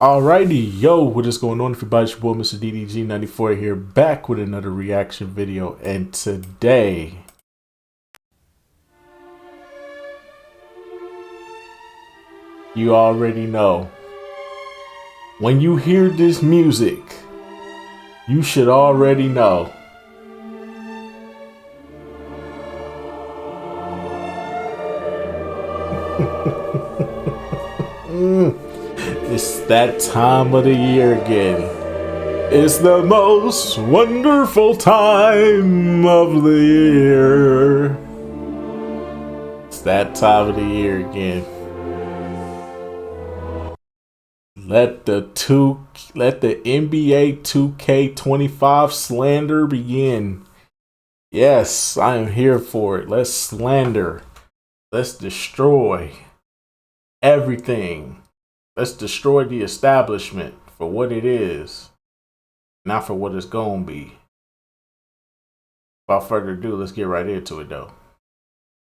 Alrighty, yo, what is going on everybody? It's your boy Mr. DDG94 here, back with another reaction video, and today, you already know, when you hear this music, you should already know. It's that time of the year again. It's the most wonderful time of the year. It's that time of the year again. Let the NBA 2K25 slander begin. Yes, I am here for it. Let's slander. Let's destroy everything. Let's destroy the establishment for what it is, not for what it's gonna be. Without further ado, let's get right into it though.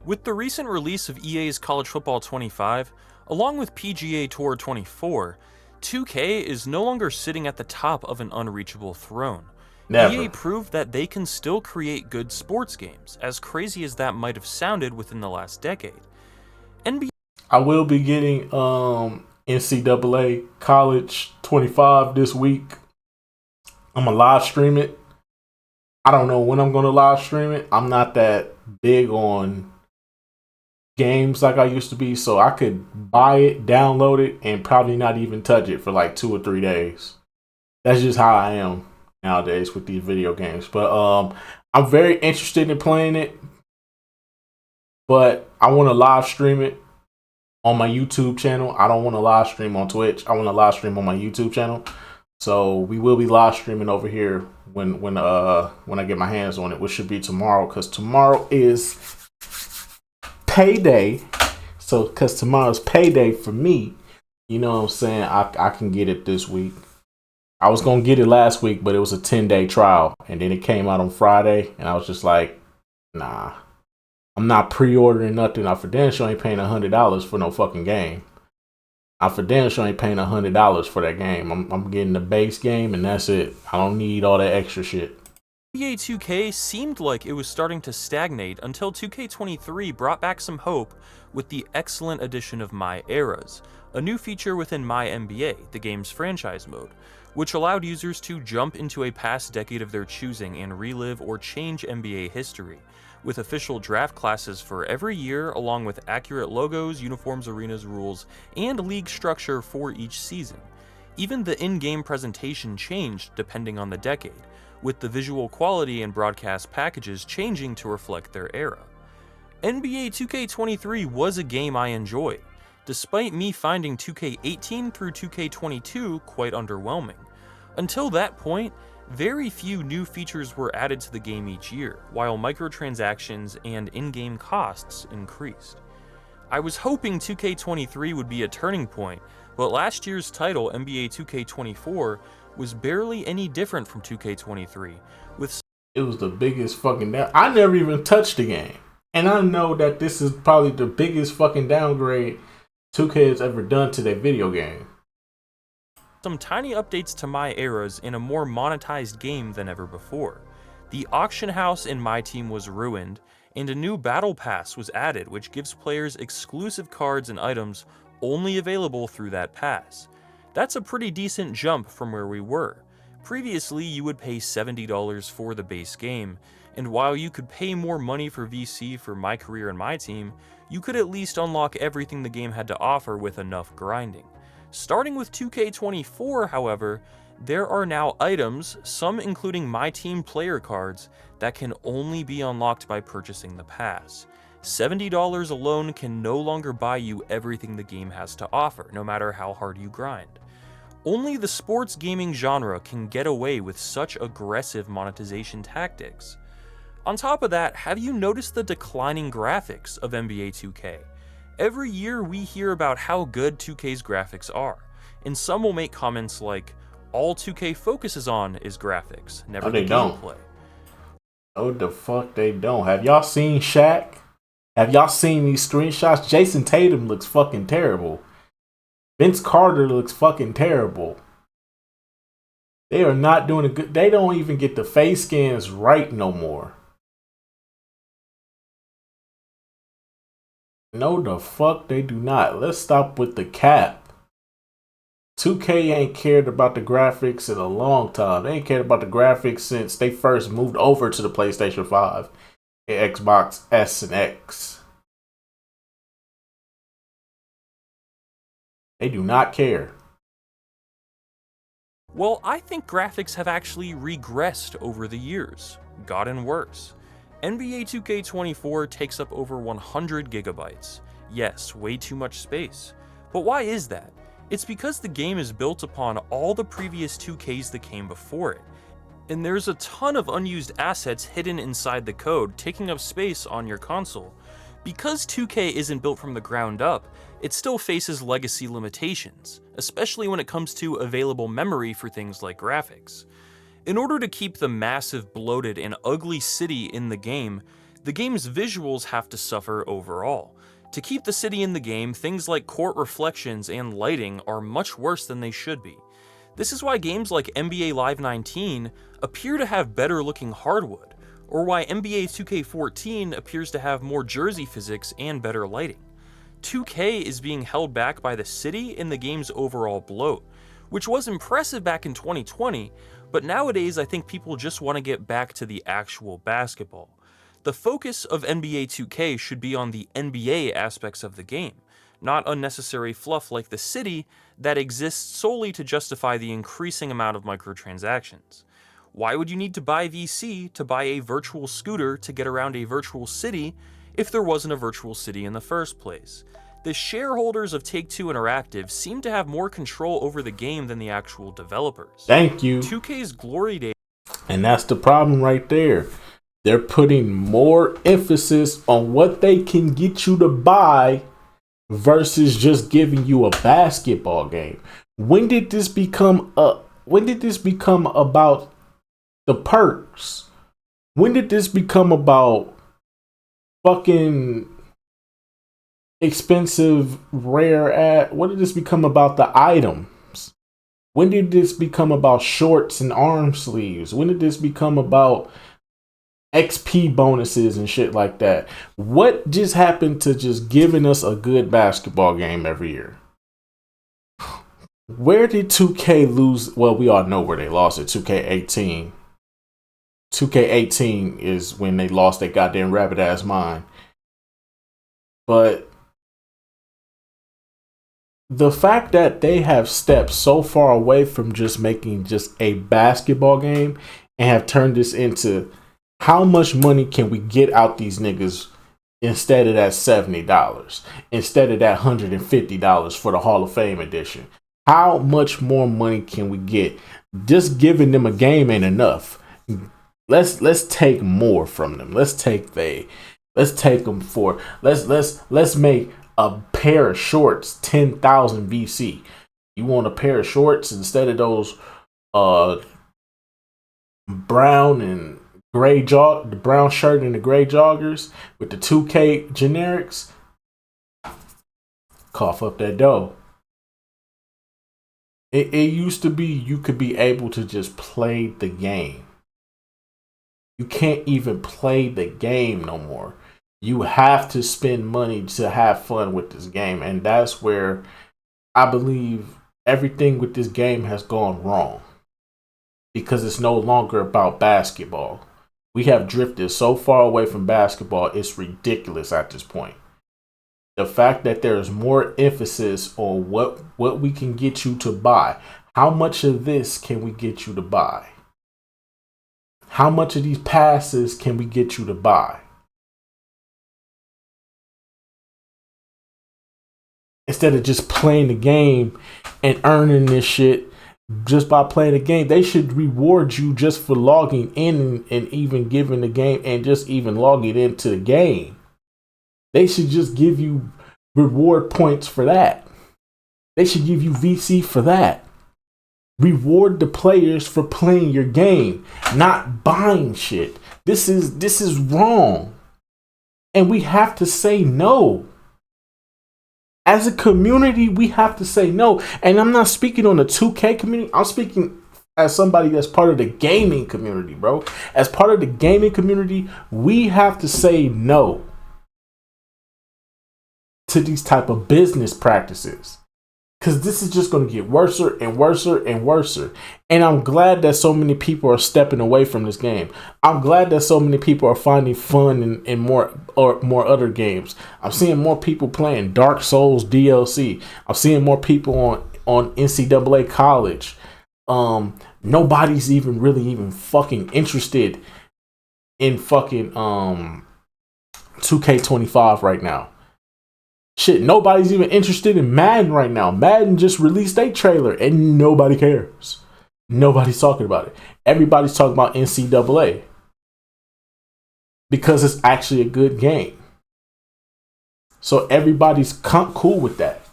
With the recent release of EA's College Football 25, along with PGA Tour 24, 2K is no longer sitting at the top of an unreachable throne. Never. EA proved that they can still create good sports games, as crazy as that might have sounded within the last decade. I will be getting NCAA College 25 this week. I'm gonna live stream it. I don't know when I'm gonna live stream it. I'm not that big on games like I used to be, so I could buy it, download it, and probably not even touch it for like 2 or 3 days. That's just how I am nowadays with these video games. But I'm very interested in playing it, but I want to live stream it on my YouTube channel. I don't want to live stream on Twitch. I want to live stream on my YouTube channel. So we will be live streaming over here when I get my hands on it, which should be tomorrow, because tomorrow is payday. So because tomorrow's payday for me, you know what I'm saying, I can get it this week. I was gonna get it last week, but it was a 10-day trial, and then it came out on Friday, and I was just like, nah, I'm not pre-ordering nothing. Now for damn sure ain't paying $100 for no fucking game. I for damn sure ain't paying $100 for that game. I'm getting the base game and that's it. I don't need all that extra shit. NBA 2K seemed like it was starting to stagnate until 2K23 brought back some hope with the excellent addition of My Eras, a new feature within My NBA, the game's franchise mode, which allowed users to jump into a past decade of their choosing and relive or change NBA history, with official draft classes for every year, along with accurate logos, uniforms, arenas, rules, and league structure for each season. Even the in-game presentation changed depending on the decade, with the visual quality and broadcast packages changing to reflect their era. NBA 2K23 was a game I enjoyed, despite me finding 2K18 through 2K22 quite underwhelming. Until that point, very few new features were added to the game each year, while microtransactions and in-game costs increased. I was hoping 2K23 would be a turning point, but last year's title, NBA 2K24, was barely any different from 2K23, with It was the biggest fucking down. I never even touched the game, and I know that this is probably the biggest fucking downgrade 2K has ever done to their video game. some tiny updates to My Eras in a more monetized game than ever before. The auction house in My Team was ruined, and a new battle pass was added, which gives players exclusive cards and items only available through that pass. That's a pretty decent jump from where we were. Previously, you would pay $70 for the base game, and while you could pay more money for VC for My Career and My Team, you could at least unlock everything the game had to offer with enough grinding. Starting with 2K24, however, there are now items, some including My Team player cards, that can only be unlocked by purchasing the pass. $70 alone can no longer buy you everything the game has to offer, no matter how hard you grind. Only the sports gaming genre can get away with such aggressive monetization tactics. On top of that, have you noticed the declining graphics of NBA 2K? Every year we hear about how good 2K's graphics are, and some will make comments like, all 2K focuses on is graphics, never the gameplay. Oh, the fuck they don't. Have y'all seen Shaq? Have y'all seen these screenshots? Jason Tatum looks fucking terrible. Vince Carter looks fucking terrible. They are not doing a good. They don't even get the face scans right no more. No, the fuck they do not. Let's stop with the cap. 2K ain't cared about the graphics in a long time. They ain't cared about the graphics since they first moved over to the PlayStation 5 and Xbox S and X. They do not care. Well, I think graphics have actually regressed over the years, gotten worse. NBA 2K24 takes up over 100 gigabytes. Yes, way too much space. But why is that? It's because the game is built upon all the previous 2Ks that came before it. And there's a ton of unused assets hidden inside the code, taking up space on your console. Because 2K isn't built from the ground up, it still faces legacy limitations, especially when it comes to available memory for things like graphics. In order to keep the massive, bloated, and ugly city in the game's visuals have to suffer overall. To keep the city in the game, things like court reflections and lighting are much worse than they should be. This is why games like NBA Live 19 appear to have better looking hardwood, or why NBA 2K14 appears to have more jersey physics and better lighting. 2K is being held back by the city and the game's overall bloat, which was impressive back in 2020, but nowadays I think people just want to get back to the actual basketball. The focus of NBA 2K should be on the NBA aspects of the game, not unnecessary fluff like the city that exists solely to justify the increasing amount of microtransactions. Why would you need to buy VC to buy a virtual scooter to get around a virtual city if there wasn't a virtual city in the first place? The shareholders of Take-Two Interactive seem to have more control over the game than the actual developers. Thank you. 2K's glory days. And that's the problem right there. They're putting more emphasis on what they can get you to buy versus just giving you a basketball game. When did this become about the perks? When did this become about fucking expensive, rare what did this become about the items? When did this become about shorts and arm sleeves? When did this become about XP bonuses and shit like that? What just happened to just giving us a good basketball game every year? Where did 2K lose? Well, we all know where they lost it. 2K18. 2K18 is when they lost their goddamn rabbit ass mind. But the fact that they have stepped so far away from just making just a basketball game and have turned this into how much money can we get out these niggas instead of that $70, instead of that $150 for the Hall of Fame edition? How much more money can we get? Just giving them a game ain't enough. Let's take more from them. Let's take them for let's make a pair of shorts 10,000 VC. You want a pair of shorts instead of those brown and the brown shirt and the gray joggers with the 2K generics? Cough up that dough. It used to be you could be able to just play the game. You can't even play the game no more. You have to spend money to have fun with this game. And that's where I believe everything with this game has gone wrong. Because it's no longer about basketball. We have drifted so far away from basketball, it's ridiculous at this point. The fact that there's more emphasis on what we can get you to buy. How much of this can we get you to buy? How much of these passes can we get you to buy? Instead of just playing the game and earning this shit just by playing the game, they should reward you just for logging in and even giving the game and just even logging into the game. They should just give you reward points for that. They should give you VC for that. Reward the players for playing your game, not buying shit. This is wrong. And we have to say no. As a community, we have to say no. And I'm not speaking on the 2K community. I'm speaking as somebody that's part of the gaming community, bro. As part of the gaming community, we have to say no to these type of business practices. Because this is just going to get worse and worse and worse. And I'm glad that so many people are stepping away from this game. I'm glad that so many people are finding fun in more other games. I'm seeing more people playing Dark Souls DLC. I'm seeing more people on NCAA College. Nobody's even fucking interested in fucking 2K25 right now. Shit, nobody's even interested in Madden right now. Madden just released a trailer and nobody cares. Nobody's talking about it. Everybody's talking about NCAA because it's actually a good game. So everybody's cool with that.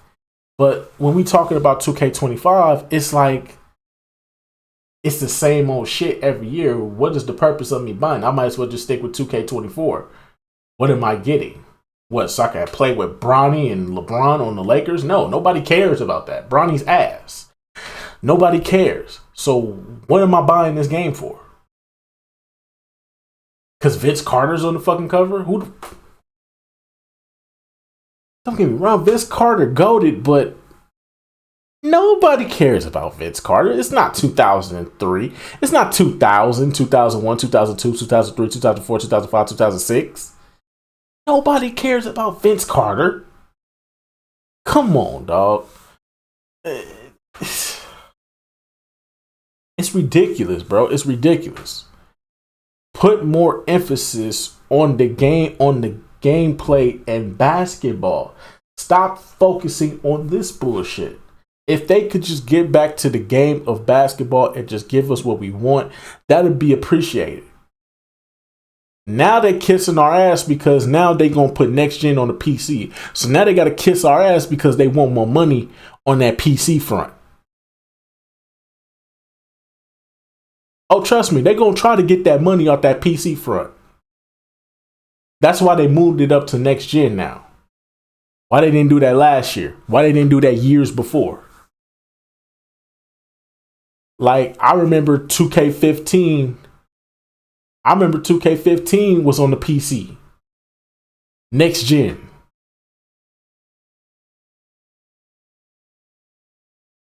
But when we talking about 2K25, it's like it's the same old shit every year. What is the purpose of me buying? I might as well just stick with 2K24. What am I getting? What, so I can play with Bronny and LeBron on the Lakers? No, nobody cares about that. Bronny's ass. Nobody cares. So what am I buying this game for? Because Vince Carter's on the fucking cover? Don't get me wrong, Vince Carter goated, but nobody cares about Vince Carter. It's not 2003. It's not 2000, 2001, 2002, 2003, 2004, 2005, 2006. Nobody cares about Vince Carter. Come on, dog. It's ridiculous, bro. It's ridiculous. Put more emphasis on the game, on the gameplay and basketball. Stop focusing on this bullshit. If they could just get back to the game of basketball and just give us what we want, that would be appreciated. Now they kissing our ass because now they gonna put next gen on the PC. So now they gotta kiss our ass because they want more money on that PC front. Oh, trust me, they gonna try to get that money off that PC front. That's why they moved it up to next gen now. Why they didn't do that last year? Why they didn't do that years before? Like, I remember 2K15. I remember 2K15 was on the PC. Next gen.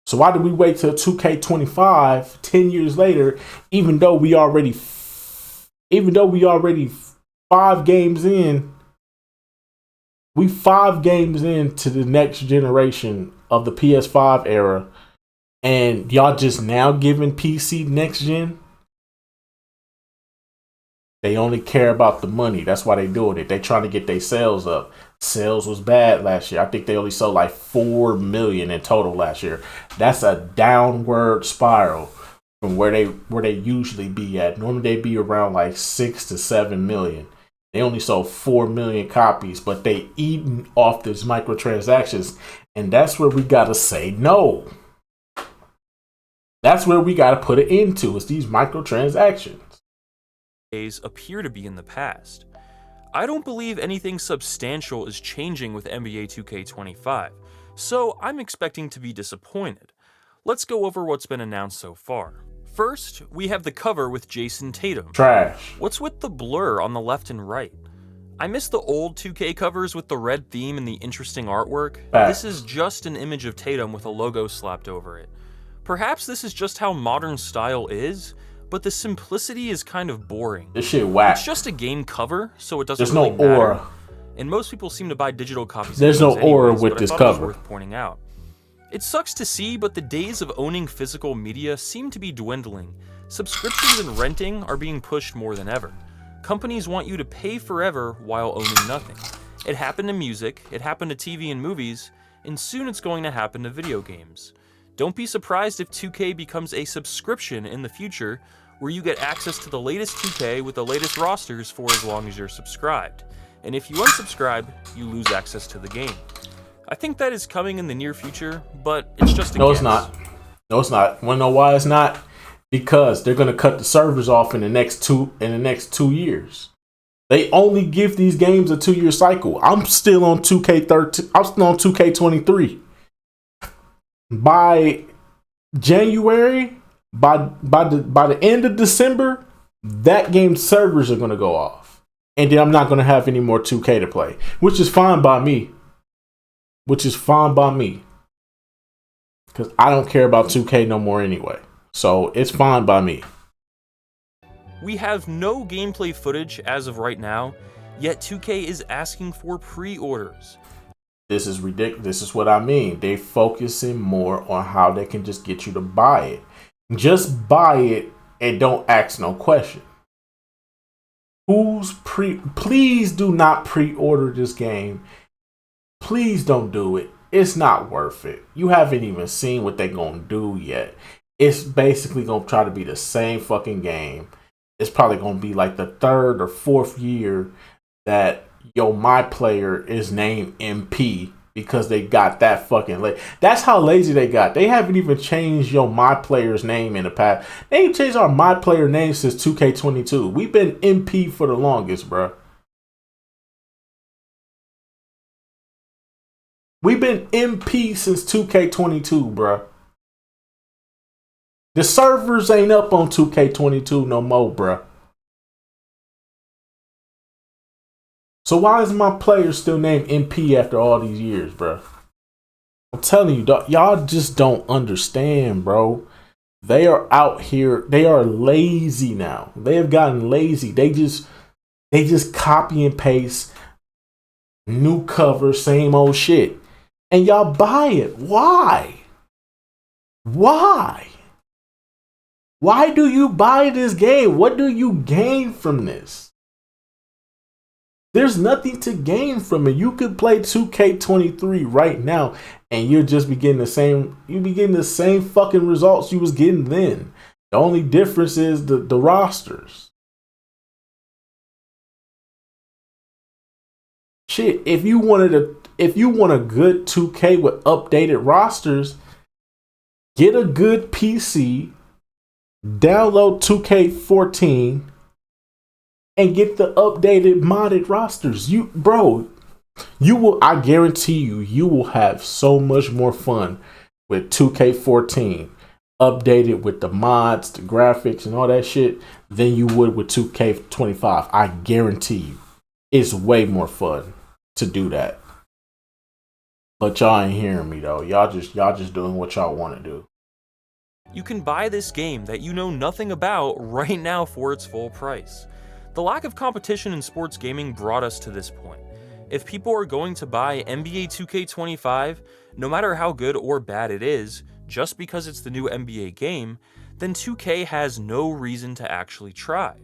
So why did we wait till 2K25 10 years later, even though we already 5 games in? We 5 games into the next generation of the PS5 era, and y'all just now giving PC next gen? They only care about the money. That's why they doing it. They trying to get their sales up. Sales was bad last year. I think they only sold like 4 million in total last year. That's a downward spiral from where they usually be at. Normally they be around like 6 to 7 million. They only sold 4 million copies, but they eating off these microtransactions, and that's where we gotta say no. That's where we gotta put an end to. Is these microtransactions. Days appear to be in the past. I don't believe anything substantial is changing with NBA 2K25, so I'm expecting to be disappointed. Let's go over what's been announced so far. First, we have the cover with Jason Tatum. Trash. What's with the blur on the left and right? I miss the old 2K covers with the red theme and the interesting artwork. This is just an image of Tatum with a logo slapped over it. Perhaps this is just how modern style is, but the simplicity is kind of boring. This shit whack. It's just a game cover, so it doesn't There's really no aura. matter. And most people seem to buy digital copies. There's no aura with but this I thought it was cover. worth pointing out. It sucks to see, but the days of owning physical media seem to be dwindling. Subscriptions and renting are being pushed more than ever. Companies want you to pay forever while owning nothing. It happened to music, it happened to TV and movies, and soon it's going to happen to video games. Don't be surprised if 2K becomes a subscription in the future, where you get access to the latest 2K with the latest rosters for as long as you're subscribed. And if you unsubscribe, you lose access to the game. I think that is coming in the near future, but it's just a guess. It's not. No, it's not. Wanna know why it's not? Because they're gonna cut the servers off in the next 2 years. They only give these games a 2-year cycle. I'm still on 2K13. I'm still on 2K23. By January, by the end of December, that game's servers are gonna go off, and then I'm not gonna have any more 2K to play, which is fine by me. Because I don't care about 2K no more anyway. So it's fine by me. We have no gameplay footage as of right now, yet 2K is asking for pre-orders. This is ridiculous. This is what I mean. They focusing more on how they can just get you to buy it. Just buy it and don't ask no question. Please do not pre-order this game. Please don't do it. It's not worth it. You haven't even seen what they're gonna do yet. It's basically gonna try to be the same fucking game. It's probably gonna be like the 3rd or 4th year that my player is named MP because they got that fucking late. That's how lazy they got. They haven't even changed my player's name in the past. They ain't changed our my player name since 2K22. We've been MP for the longest, bro. We've been MP since 2K22, bro. The servers ain't up on 2K22 no more, bro. So why is my player still named MP after all these years, bro? I'm telling you, y'all just don't understand, bro. They are out here. They are lazy now. They have gotten lazy. They just copy and paste new cover, same old shit. And y'all buy it. Why? Why do you buy this game? What do you gain from this? There's nothing to gain from it. You could play 2K23 right now and you'll just be getting the same fucking results you was getting then. The only difference is the rosters. Shit, if you want a good 2K with updated rosters, get a good PC, download 2K14, and get the updated modded rosters. I guarantee you will have so much more fun with 2K14 updated with the mods, the graphics, and all that shit than you would with 2K25. I guarantee you, it's way more fun to do that. But y'all ain't hearing me though. Y'all just doing what y'all want to do. You can buy this game that you know nothing about right now for its full price. The lack of competition in sports gaming brought us to this point. If people are going to buy NBA 2K25, no matter how good or bad it is, just because it's the new NBA game, then 2K has no reason to actually try.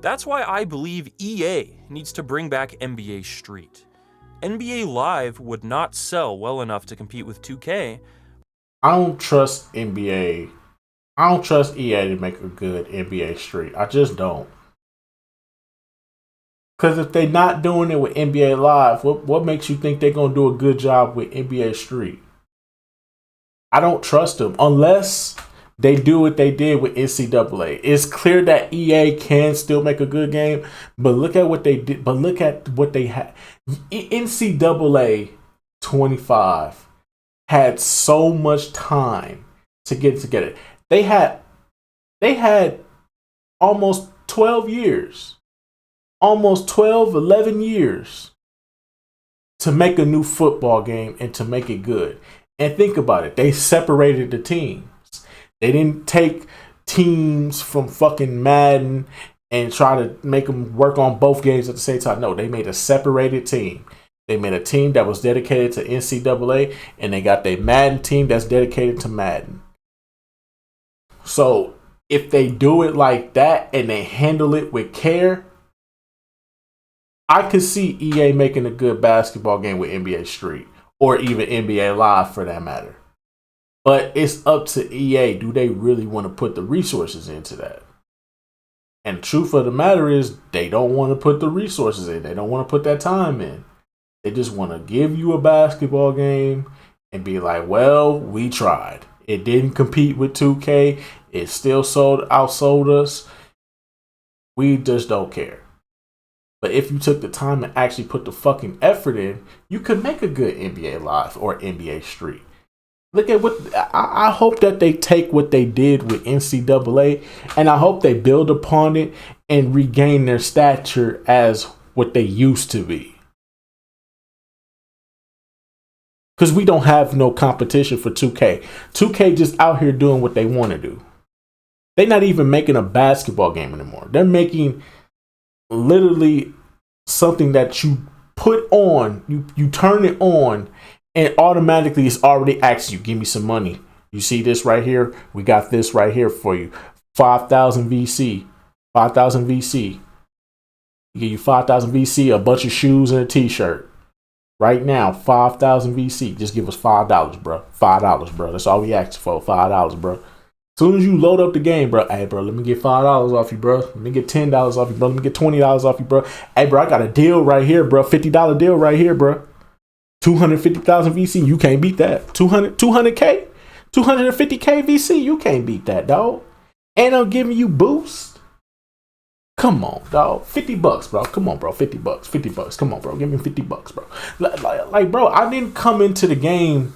That's why I believe EA needs to bring back NBA Street. NBA Live would not sell well enough to compete with 2K. I don't trust NBA. I don't trust EA to make a good NBA Street. I just don't. Because if they're not doing it with NBA Live, what makes you think they're going to do a good job with NBA Street? I don't trust them unless they do what they did with NCAA. It's clear that EA can still make a good game, but look at what they did. But look at what they had. NCAA 25 had so much time to get together. They had almost 12 years. Almost 12, 11 years to make a new football game and to make it good. And think about it. They separated the teams. They didn't take teams from fucking Madden and try to make them work on both games at the same time. No, they made a separated team. They made a team that was dedicated to NCAA, and they got their Madden team that's dedicated to Madden. So if they do it like that and they handle it with care, I could see EA making a good basketball game with NBA Street or even NBA Live for that matter. But it's up to EA. Do they really want to put the resources into that? And the truth of the matter is they don't want to put the resources in. They don't want to put that time in. They just want to give you a basketball game and be like, well, we tried. It didn't compete with 2K. It still outsold us. We just don't care. But if you took the time and actually put the fucking effort in, you could make a good NBA Live or NBA Street. Look at what I hope that they take what they did with NCAA, and I hope they build upon it and regain their stature as what they used to be. Because we don't have no competition for 2K. 2K just out here doing what they want to do. They're not even making a basketball game anymore. They're making literally something that you put on, you turn it on, and automatically it's already asking you, give me some money. You see this right here? We got this right here for you. 5,000 VC. 5,000 VC. Give you 5,000 VC, a bunch of shoes and a t-shirt. Right now, 5,000 VC. Just give us $5, bro. $5, bro. That's all we asked for. $5, bro. As soon as you load up the game, bro. Hey, bro, let me get $5 off you, bro. Let me get $10 off you, bro. Let me get $20 off you, bro. Hey, bro, I got a deal right here, bro. $50 deal right here, bro. 250,000 VC. You can't beat that. 200K? 250K VC. You can't beat that, dog. And I'm giving you boosts. Come on, dog. $50, bro. Come on, bro. $50. $50. Come on, bro. Give me $50, bro. Like, bro, I didn't come into the game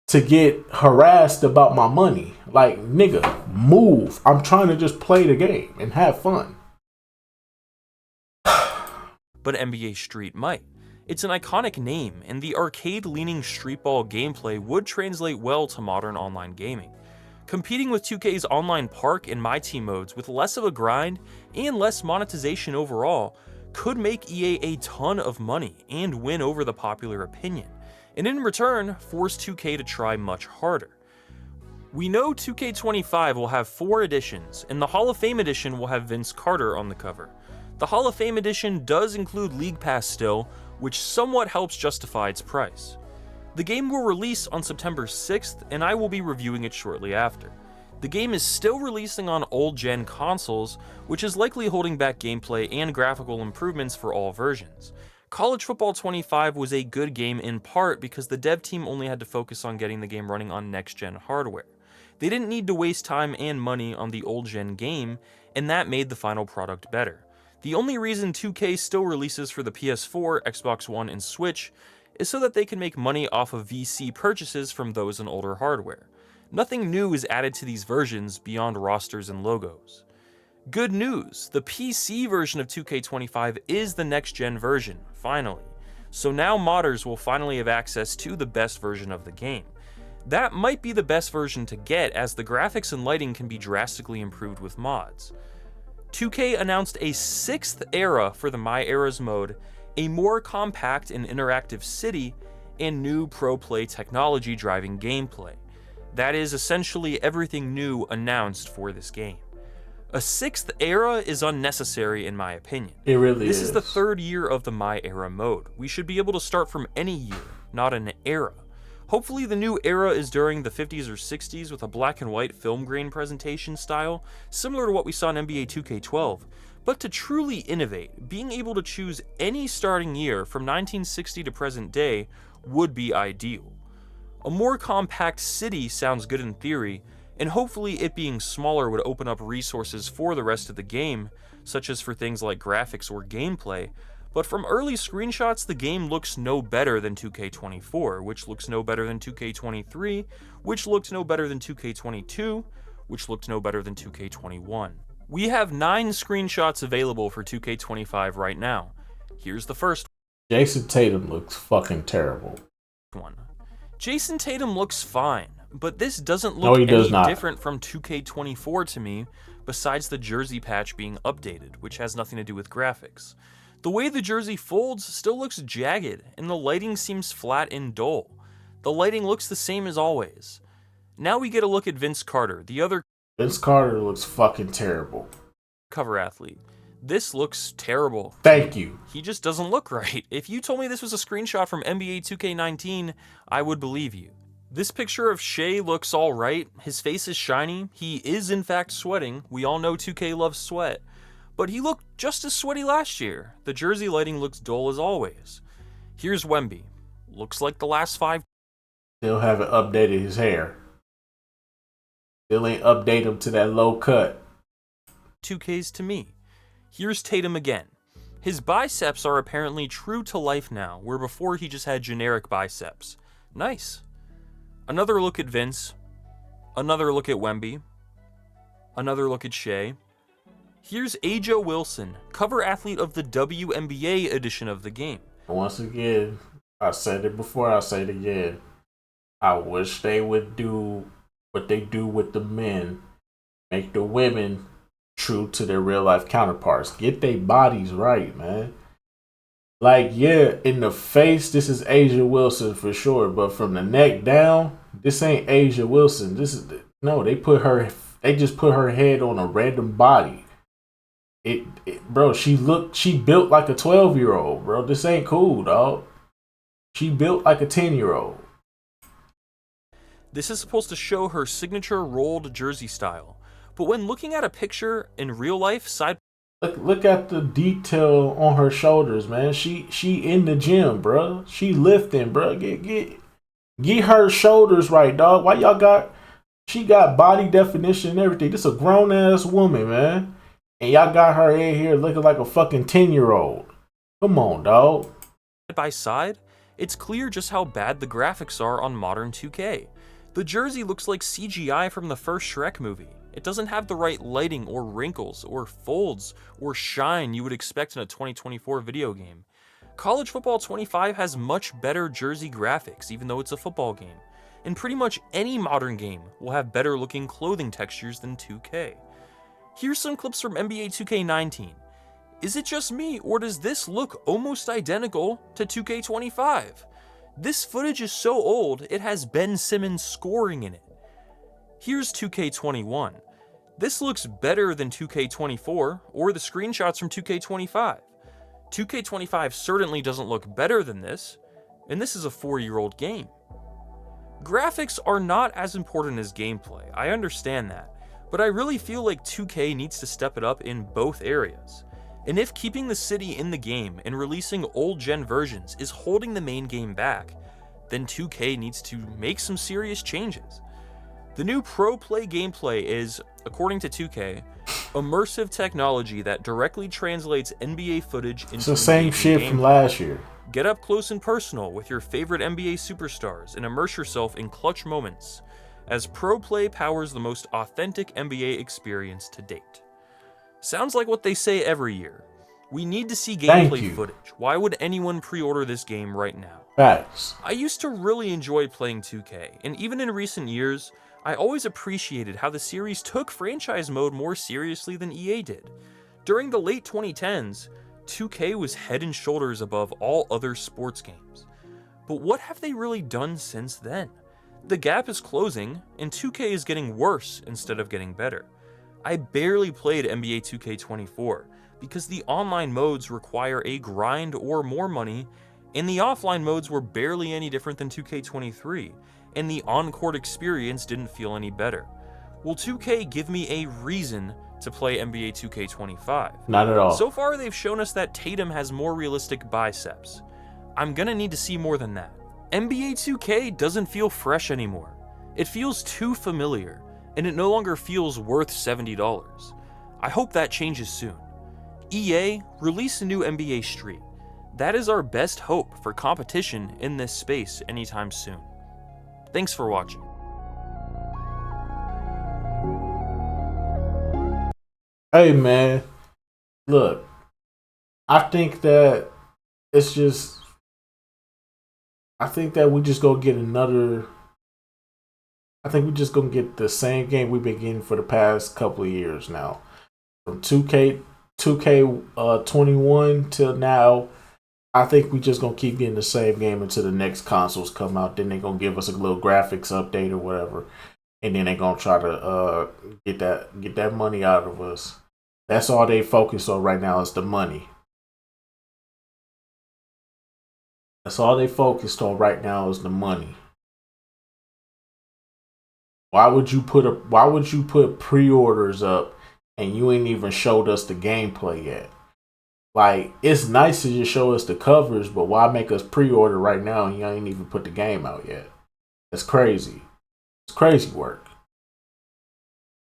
to get harassed about my money. Like, nigga, move. I'm trying to just play the game and have fun. But NBA Street might. It's an iconic name, and the arcade-leaning streetball gameplay would translate well to modern online gaming. Competing with 2K's online park and My Team modes with less of a grind and less monetization overall could make EA a ton of money and win over the popular opinion, and in return, force 2K to try much harder. We know 2K25 will have 4 editions, and the Hall of Fame edition will have Vince Carter on the cover. The Hall of Fame edition does include League Pass still, which somewhat helps justify its price. The game will release on September 6th, and I will be reviewing it shortly after. The game is still releasing on old-gen consoles, which is likely holding back gameplay and graphical improvements for all versions. College Football 25 was a good game in part because the dev team only had to focus on getting the game running on next-gen hardware. They didn't need to waste time and money on the old-gen game, and that made the final product better. The only reason 2K still releases for the PS4, Xbox One, and Switch is so that they can make money off of VC purchases from those in older hardware. Nothing new is added to these versions beyond rosters and logos. Good news, the PC version of 2K25 is the next-gen version, finally. So now modders will finally have access to the best version of the game. That might be the best version to get, as the graphics and lighting can be drastically improved with mods. 2K announced a 6th era for the My Eras mode, a more compact and interactive city, and new pro play technology driving gameplay. That is essentially everything new announced for this game. A 6th era is unnecessary in my opinion. It really is. This is the 3rd year of the My Era mode. We should be able to start from any year, not an era. Hopefully the new era is during the 50s or 60s with a black and white film grain presentation style, similar to what we saw in NBA 2K12. But to truly innovate, being able to choose any starting year from 1960 to present day would be ideal. A more compact city sounds good in theory, and hopefully it being smaller would open up resources for the rest of the game, such as for things like graphics or gameplay, but from early screenshots the game looks no better than 2K24, which looks no better than 2K23, which looked no better than 2K22, which looked no better than 2K21. We have 9 screenshots available for 2K25 right now. Here's the first one. Jason Tatum looks fucking terrible. Jason Tatum looks fine, but this doesn't look any different from 2K24 to me, besides the jersey patch being updated, which has nothing to do with graphics. The way the jersey folds still looks jagged, and the lighting seems flat and dull. The lighting looks the same as always. Now we get a look at Vince Carter, the other Vince Carter looks fucking terrible. Cover athlete. This looks terrible. Thank you. He just doesn't look right. If you told me this was a screenshot from NBA 2K19, I would believe you. This picture of Shea looks alright. His face is shiny. He is in fact sweating. We all know 2K loves sweat. But he looked just as sweaty last year. The jersey lighting looks dull as always. Here's Wemby. Looks like the last 5. Still haven't updated his hair. Still ain't update him to that low cut. 2Ks to me. Here's Tatum again. His biceps are apparently true to life now, where before he just had generic biceps. Nice. Another look at Vince. Another look at Wemby. Another look at Shea. Here's A'ja Wilson, cover athlete of the WNBA edition of the game. Once again, I said it before, I'll say it again. I wish they would do what they do with the men. Make the women true to their real life counterparts. Get their bodies right, man. Like, yeah, in the face, this is A'ja Wilson for sure. But from the neck down, this ain't A'ja Wilson. No, they just put her head on a random body. Bro, she built like a 12-year-old, bro. This ain't cool, dog. She built like a 10-year-old. This is supposed to show her signature rolled jersey style. But when looking at a picture in real life, look at the detail on her shoulders, man. She in the gym, bro. She lifting, bro. Get her shoulders right, dog. She got body definition and everything. This is a grown ass woman, man. And y'all got her in here looking like a fucking 10-year-old. Come on, dog. By side, it's clear just how bad the graphics are on modern 2K. The jersey looks like CGI from the first Shrek movie. It doesn't have the right lighting or wrinkles or folds or shine you would expect in a 2024 video game. College Football 25 has much better jersey graphics, even though it's a football game. And pretty much any modern game will have better looking clothing textures than 2K. Here's some clips from NBA 2K19. Is it just me, or does this look almost identical to 2K25? This footage is so old, it has Ben Simmons scoring in it. Here's 2K21. This looks better than 2K24 or the screenshots from 2K25. 2K25 certainly doesn't look better than this, and this is a 4-year-old game. Graphics are not as important as gameplay, I understand that, but I really feel like 2K needs to step it up in both areas. And if keeping the city in the game and releasing old-gen versions is holding the main game back, then 2K needs to make some serious changes. The new Pro Play gameplay is, according to 2K, immersive technology that directly translates NBA footage into it's the same shit from last year. Get up close and personal with your favorite NBA superstars and immerse yourself in clutch moments, as Pro Play powers the most authentic NBA experience to date. Sounds like what they say every year. We need to see gameplay footage. Why would anyone pre-order this game right now? Facts. I used to really enjoy playing 2K, and even in recent years, I always appreciated how the series took franchise mode more seriously than EA did. During the late 2010s, 2K was head and shoulders above all other sports games. But what have they really done since then? The gap is closing, and 2K is getting worse instead of getting better. I barely played NBA 2K24 because the online modes require a grind or more money, and the offline modes were barely any different than 2K23, and the on-court experience didn't feel any better. Will 2K give me a reason to play NBA 2K25? Not at all. So far, they've shown us that Tatum has more realistic biceps. I'm gonna need to see more than that. NBA 2K doesn't feel fresh anymore. It feels too familiar, and it no longer feels worth $70. I hope that changes soon. EA, release a new NBA Street. That is our best hope for competition in this space anytime soon. Thanks for watching. Hey man, look, I think that it's just, I think that we just gonna get another, I think we just gonna get the same game we've been getting for the past couple of years now. From 2K21 till now, I think we just gonna keep getting the same game until the next consoles come out. Then they're gonna give us a little graphics update or whatever, and then they're gonna try to get that money out of us. That's all they focus on right now is the money. That's all they focused on right now is the money. Why would you put pre-orders up and you ain't even showed us the gameplay yet? Like, it's nice to just show us the covers, but why make us pre-order right now and you ain't even put the game out yet? That's crazy. It's crazy work.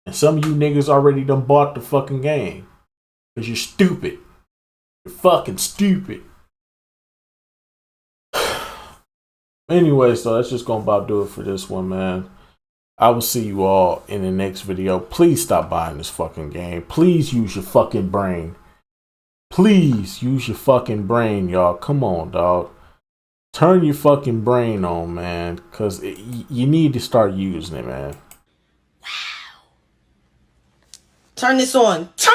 And some of you niggas already done bought the fucking game. Because you're stupid. You're fucking stupid. Anyway, so that's just gonna about do it for this one, man. I will see you all in the next video. Please stop buying this fucking game. Please use your fucking brain. Please use your fucking brain, y'all. Come on, dog. Turn your fucking brain on, man. Because you need to start using it, man. Turn this on. Turn